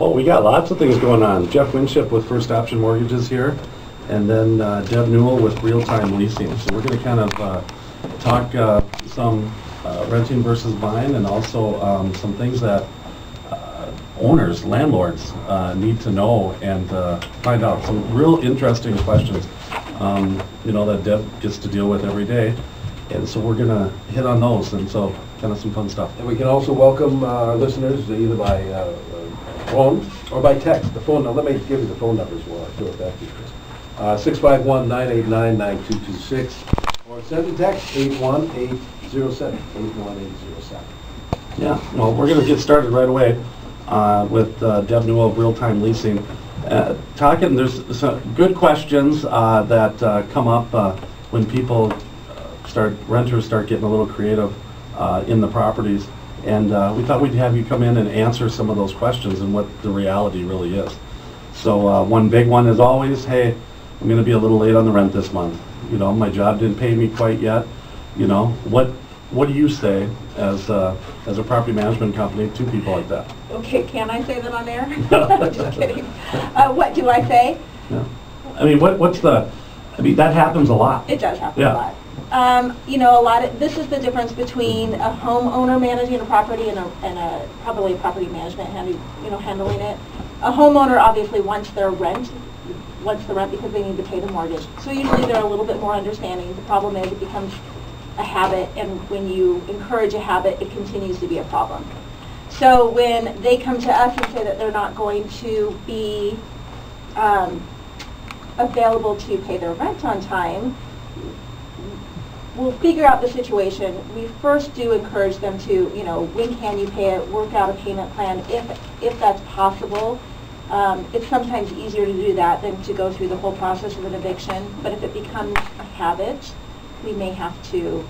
Oh, we got lots of things going on. Jeff Winship with First Option Mortgages here, and then Deb Newell with Real-Time Leasing. So we're going to kind of talk some renting versus buying, and also some things that owners, landlords need to know and find out. Some real interesting questions, that Deb gets to deal with every day. And so we're going to hit on those, and so kind of some fun stuff. And we can also welcome our listeners either by phone or by text. The phone, let me give you the phone numbers while I throw it back to you, Chris. 651-989-9226, or send a text 81807, 81807. Yeah, well, we're going to get started right away with Deb Newell of Real-Time Leasing. There's some good questions that come up when renters start getting a little creative in the properties. And we thought we'd have you come in and answer some of those questions and what the reality really is. So one big one is always, hey, I'm going to be a little late on the rent this month. My job didn't pay me quite yet. What do you say as a property management company to people like that? Okay, can I say that on air? Just kidding. What do I say? Yeah. I mean, that happens a lot. It does happen a lot. This is the difference between a homeowner managing a property and probably a property management handling it. A homeowner obviously wants the rent because they need to pay the mortgage. So usually they're a little bit more understanding. The problem is it becomes a habit, and when you encourage a habit, it continues to be a problem. So when they come to us and say that they're not going to be available to pay their rent on time, we'll figure out the situation. We first do encourage them to, when can you pay it, work out a payment plan if that's possible. It's sometimes easier to do that than to go through the whole process of an eviction, but if it becomes a habit, we may have to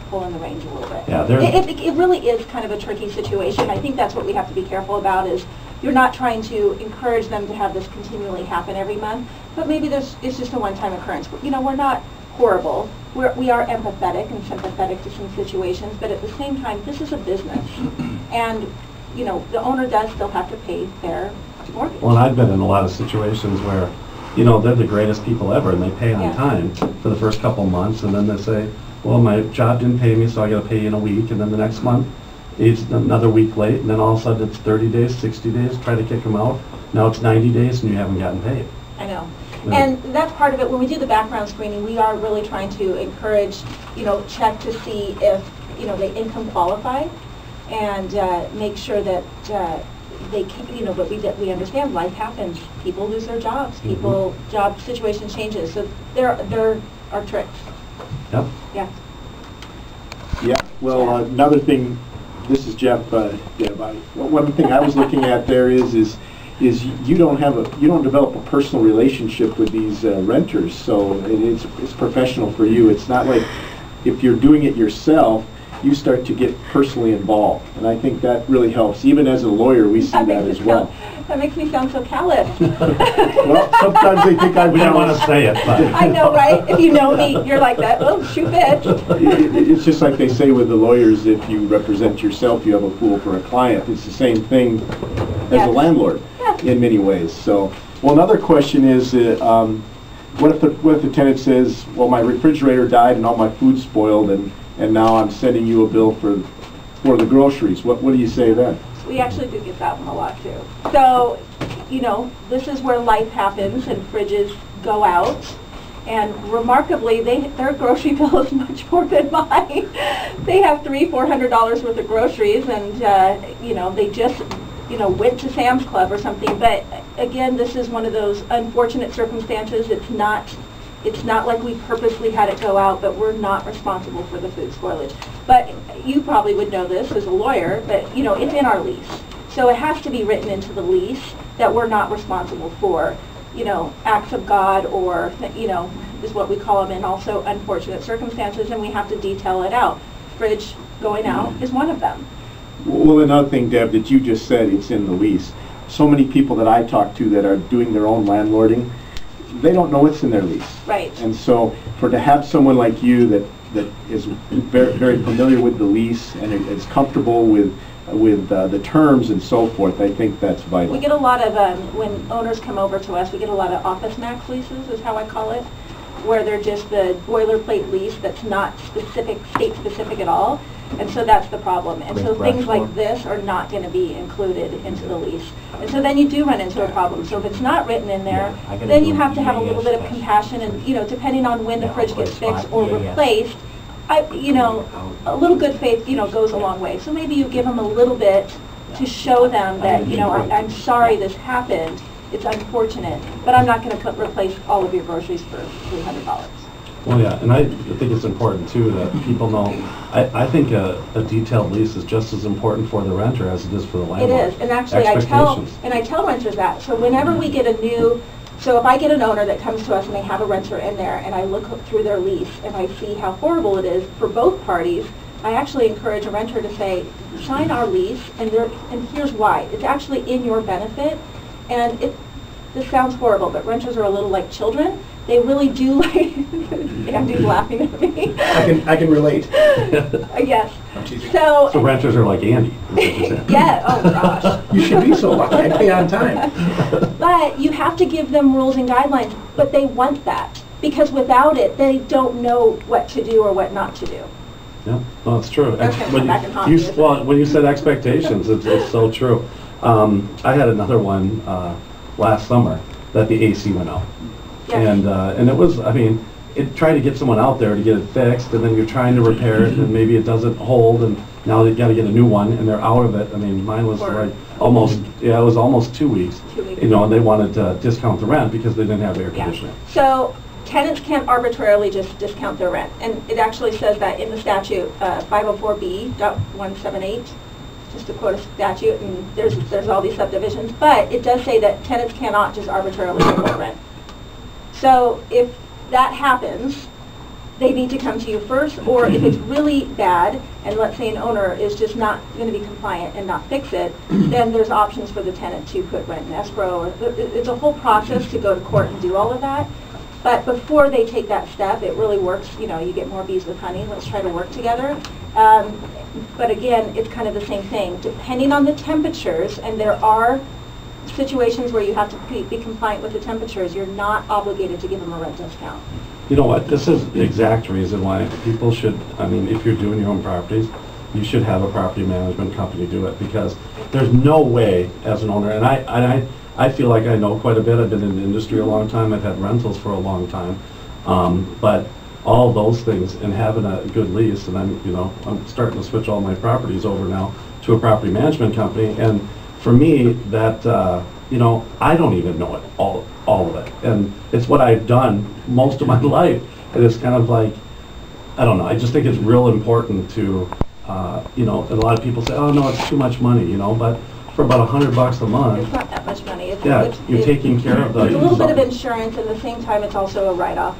pull in the reins a little bit. Yeah, it really is kind of a tricky situation. I think that's what we have to be careful about is you're not trying to encourage them to have this continually happen every month, but maybe it's just a one-time occurrence. We're not horrible. We are empathetic and sympathetic to some situations, but at the same time, this is a business. And, the owner does still have to pay their mortgage. Well, I've been in a lot of situations where, they're the greatest people ever, and they pay on time for the first couple months, and then they say, well, my job didn't pay me, so I got to pay you in a week, and then the next month, it's another week late, and then all of a sudden it's 30 days, 60 days, try to kick them out. Now it's 90 days, and you haven't gotten paid. I know. And that's part of it. When we do the background screening, we are really trying to encourage, check to see if, they income qualify, and make sure that they can, but we understand life happens. People lose their jobs. Job situation changes. So there are tricks. Yep. Yeah. Yeah. Well, another thing. This is Jeff. Deb. One thing I was looking at there is you don't develop a personal relationship with these renters. So it's professional for you. It's not like if you're doing it yourself, you start to get personally involved, and I think that really helps. Even as a lawyer, we see that as well. That makes me sound so callous. Well, sometimes they think we don't want to say it, but I know, right? If you know me, you're like that. Oh, shoot it. It's just like they say with the lawyers: if you represent yourself, you have a fool for a client. It's the same thing as a landlord in many ways. So, well, another question is, what if the tenant says, "Well, my refrigerator died and all my food's spoiled, and now I'm sending you a bill for the groceries." What do you say then? We actually do get that one a lot too. So, this is where life happens and fridges go out. And remarkably, their grocery bill is much more than mine. They have $300-400 worth of groceries, and they just went to Sam's Club or something. But again, this is one of those unfortunate circumstances. It's not like we purposely had it go out, but we're not responsible for the food spoilage. But you probably would know this as a lawyer, but it's in our lease. So it has to be written into the lease that we're not responsible for, acts of God or, is what we call them, and also unfortunate circumstances, and we have to detail it out. Fridge going out is one of them. Well, another thing, Deb, that you just said, it's in the lease. So many people that I talk to that are doing their own landlording, they don't know what's in their lease. Right. And so to have someone like you that is very, very familiar with the lease and is comfortable with the terms and so forth, I think that's vital. We get a lot of, when owners come over to us, we get a lot of office max leases, is how I call it, where they're just the boilerplate lease that's not specific, state specific at all. And so that's the problem. And so things like this are not going to be included into the lease. And so then you do run into a problem. So if it's not written in there, then you have to have a little bit of compassion and, depending on when the fridge gets fixed or replaced, a little good faith, goes a long way. So maybe you give them a little bit to show them that, I'm sorry this happened. It's unfortunate, but I'm not going to replace all of your groceries for $300. Well, yeah, and I think it's important too that people know. I think a detailed lease is just as important for the renter as it is for the landlord. It is, and actually I tell renters that. So whenever we get so if I get an owner that comes to us and they have a renter in there, and I look through their lease and I see how horrible it is for both parties, I actually encourage a renter to say, sign our lease, and here's why. It's actually in your benefit, and this sounds horrible, but renters are a little like children. They really do like, Andy's laughing at me. I can relate. Yes. So renters are like Andy. Yeah, oh gosh. You should be so lucky. I pay on time. But you have to give them rules and guidelines, but they want that. Because without it, they don't know what to do or what not to do. Yeah, well, it's true. That's gonna come back and haunt me, When you said expectations, it's so true. I had another one last summer that the AC went out. Yes. And it was, trying to get someone out there to get it fixed, and then you're trying to repair it, and maybe it doesn't hold, and now they've got to get a new one, and they're out of it. Mine was it was almost 2 weeks. 2 weeks. And they wanted to discount the rent because they didn't have air conditioning. So tenants can't arbitrarily just discount their rent, and it actually says that in the statute, 504B.178. Just to quote a statute, and there's all these subdivisions, but it does say that tenants cannot just arbitrarily lower rent. So if that happens, they need to come to you first, or if it's really bad, and let's say an owner is just not going to be compliant and not fix it, then there's options for the tenant to put rent in escrow. It's a whole process to go to court and do all of that. But before they take that step, it really works, you get more bees with honey. Let's try to work together. But again, it's kind of the same thing. Depending on the temperatures, and there are situations where you have to be compliant with the temperatures, you're not obligated to give them a rent discount. You know what, this is the exact reason why people should, if you're doing your own properties, you should have a property management company do it, because there's no way as an owner, and I feel like I know quite a bit. I've been in the industry a long time. I've had rentals for a long time. But all those things and having a good lease, and I'm starting to switch all my properties over now to a property management company, and for me that I don't even know it all of it, and it's what I've done most of my life, and it's kind of like, I don't know, I just think it's real important to and a lot of people say, oh no, it's too much money, but for about $100 a month. It's not that much money. You're taking care of the. It's a little bit of insurance, and at the same time, it's also a write-off.